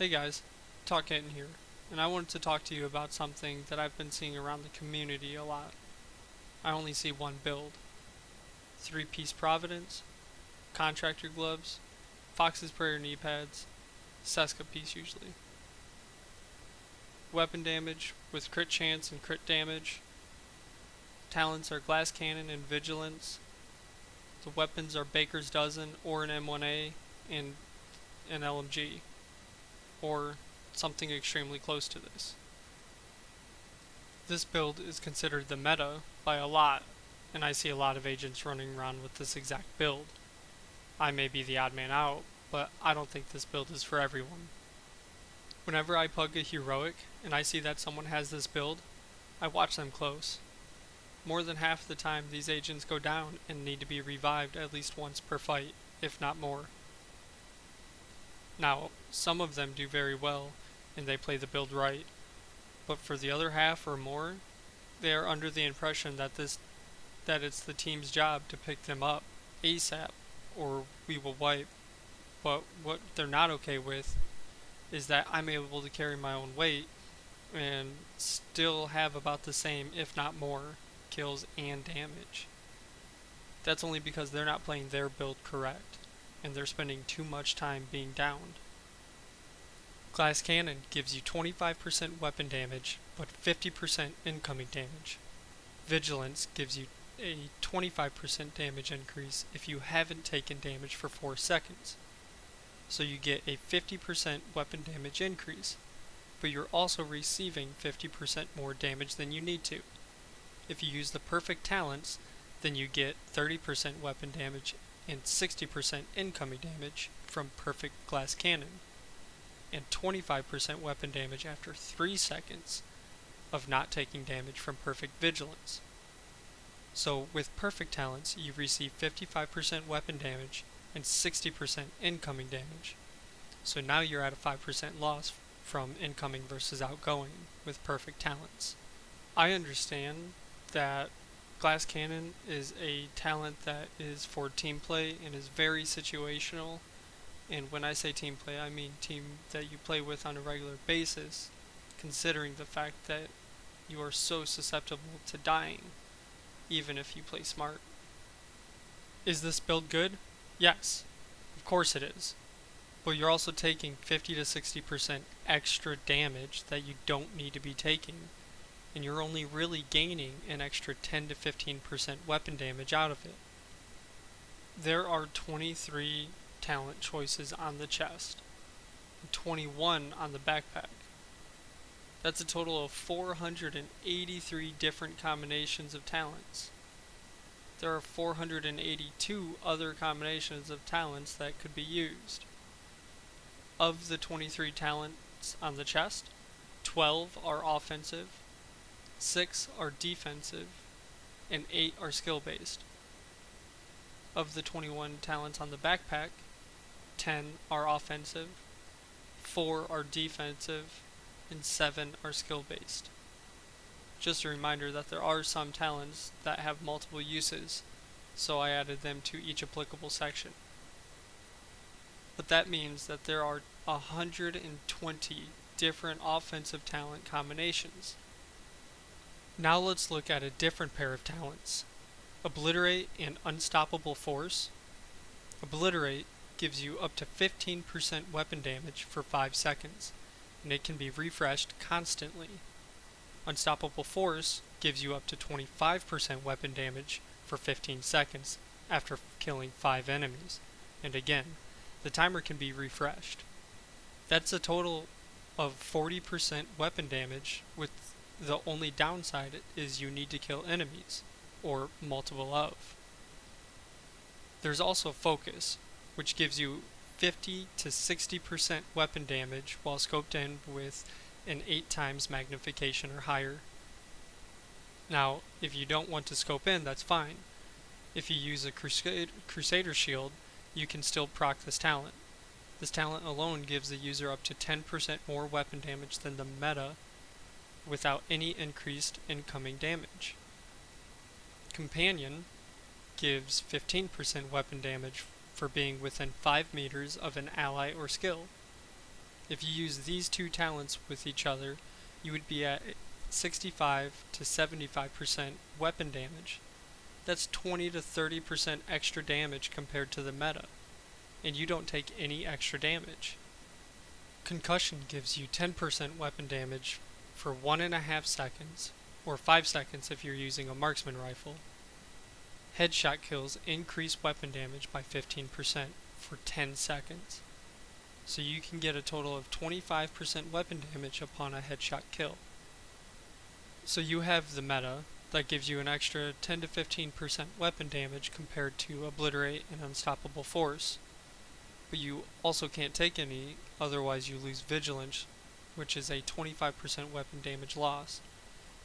Hey guys, Talk Kitten here, and I wanted to talk to you about something that I've been seeing around the community a lot. I only see one build: 3-piece Providence, contractor gloves, Fox's Prayer knee pads, Seska piece usually. Weapon damage with crit chance and crit damage. Talents are Glass Cannon and Vigilance. The weapons are Baker's Dozen or an M1A and an LMG, or something extremely close to this. This build is considered the meta by a lot, and I see a lot of agents running around with this exact build. I may be the odd man out, but I don't think this build is for everyone. Whenever I pug a heroic and I see that someone has this build, I watch them close. More than half the time these agents go down and need to be revived at least once per fight, if not more. Now, some of them do very well, and they play the build right, but for the other half or more, they are under the impression that it's the team's job to pick them up ASAP, or we will wipe. But what they're not okay with is that I'm able to carry my own weight and still have about the same, if not more, kills and damage. That's only because they're not playing their build correct, and they're spending too much time being downed. Glass Cannon gives you 25% weapon damage, but 50% incoming damage. Vigilance gives you a 25% damage increase if you haven't taken damage for 4 seconds. So you get a 50% weapon damage increase, but you're also receiving 50% more damage than you need to. If you use the perfect talents, then you get 30% weapon damage and 60% incoming damage from perfect Glass Cannon, and 25% weapon damage after 3 seconds of not taking damage from perfect Vigilance. So with perfect talents, you receive 55% weapon damage and 60% incoming damage. So now you're at a 5% loss from incoming versus outgoing with perfect talents. I understand that Glass Cannon is a talent that is for team play and is very situational. And when I say team play, I mean team that you play with on a regular basis, considering the fact that you are so susceptible to dying, even if you play smart. Is this build good? Yes, of course it is. But you're also taking 50 to 60% extra damage that you don't need to be taking, and you're only really gaining an extra 10 to 15% weapon damage out of it. There are 23 talent choices on the chest, and 21 on the backpack. That's a total of 483 different combinations of talents. There are 482 other combinations of talents that could be used. Of the 23 talents on the chest, 12 are offensive, 6 are defensive, and 8 are skill-based. Of the 21 talents on the backpack, 10 are offensive, 4 are defensive, and 7 are skill-based. Just a reminder that there are some talents that have multiple uses, so I added them to each applicable section. But that means that there are 120 different offensive talent combinations. Now let's look at a different pair of talents: Obliterate and Unstoppable Force. Obliterate gives you up to 15% weapon damage for 5 seconds, and it can be refreshed constantly. Unstoppable Force gives you up to 25% weapon damage for 15 seconds after killing 5 enemies, and again, the timer can be refreshed. That's a total of 40% weapon damage, with the only downside is you need to kill enemies, or multiple of. There's also Focus, which gives you 50 to 60% weapon damage while scoped in with an 8 times magnification or higher. Now, if you don't want to scope in, that's fine. If you use a Crusader Shield, you can still proc this talent. This talent alone gives the user up to 10% more weapon damage than the meta without any increased incoming damage. Companion gives 15% weapon damage for being within 5 meters of an ally or skill. If you use these two talents with each other, you would be at 65 to 75% weapon damage. That's 20 to 30% extra damage compared to the meta, and you don't take any extra damage. Concussion gives you 10% weapon damage for 1.5 seconds, or 5 seconds if you're using a marksman rifle. Headshot kills increase weapon damage by 15% for 10 seconds. So you can get a total of 25% weapon damage upon a headshot kill. So you have the meta that gives you an extra 10 to 15% weapon damage compared to Obliterate and Unstoppable Force. But you also can't take any, otherwise you lose Vigilance, which is a 25% weapon damage loss.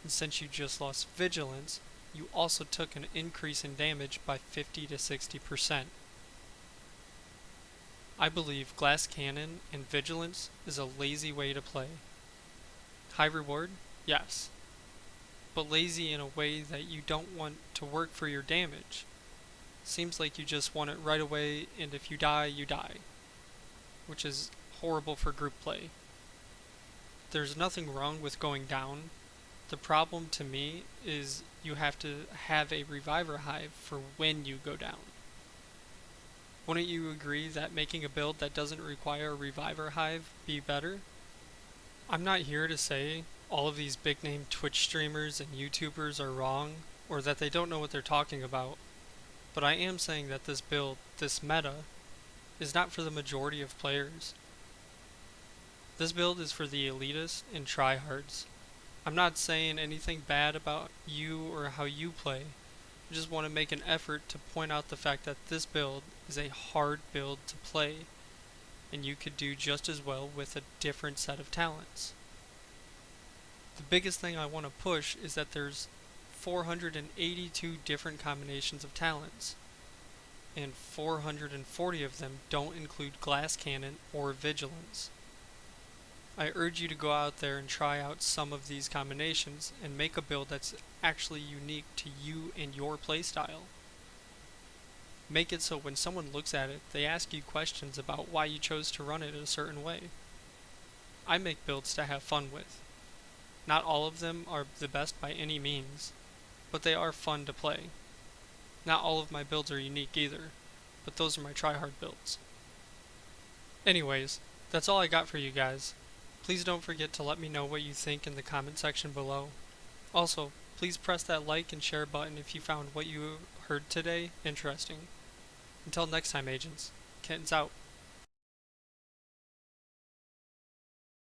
And since you just lost Vigilance, you also took an increase in damage by 50 to 60%. I believe Glass Cannon and Vigilance is a lazy way to play. High reward? Yes. But lazy in a way that you don't want to work for your damage. Seems like you just want it right away, and if you die, you die. Which is horrible for group play. There's nothing wrong with going down. The problem to me is you have to have a Reviver Hive for when you go down. Wouldn't you agree that making a build that doesn't require a Reviver Hive be better? I'm not here to say all of these big name Twitch streamers and YouTubers are wrong, or that they don't know what they're talking about, but I am saying that this build, this meta, is not for the majority of players. This build is for the elitists and tryhards. I'm not saying anything bad about you or how you play. I just want to make an effort to point out the fact that this build is a hard build to play, and you could do just as well with a different set of talents. The biggest thing I want to push is that there's 482 different combinations of talents, and 440 of them don't include Glass Cannon or Vigilance. I urge you to go out there and try out some of these combinations and make a build that's actually unique to you and your playstyle. Make it so when someone looks at it, they ask you questions about why you chose to run it a certain way. I make builds to have fun with. Not all of them are the best by any means, but they are fun to play. Not all of my builds are unique either, but those are my tryhard builds. Anyways, that's all I got for you guys. Please don't forget to let me know what you think in the comment section below. Also, please press that like and share button if you found what you heard today interesting. Until next time, agents, Kenton's out.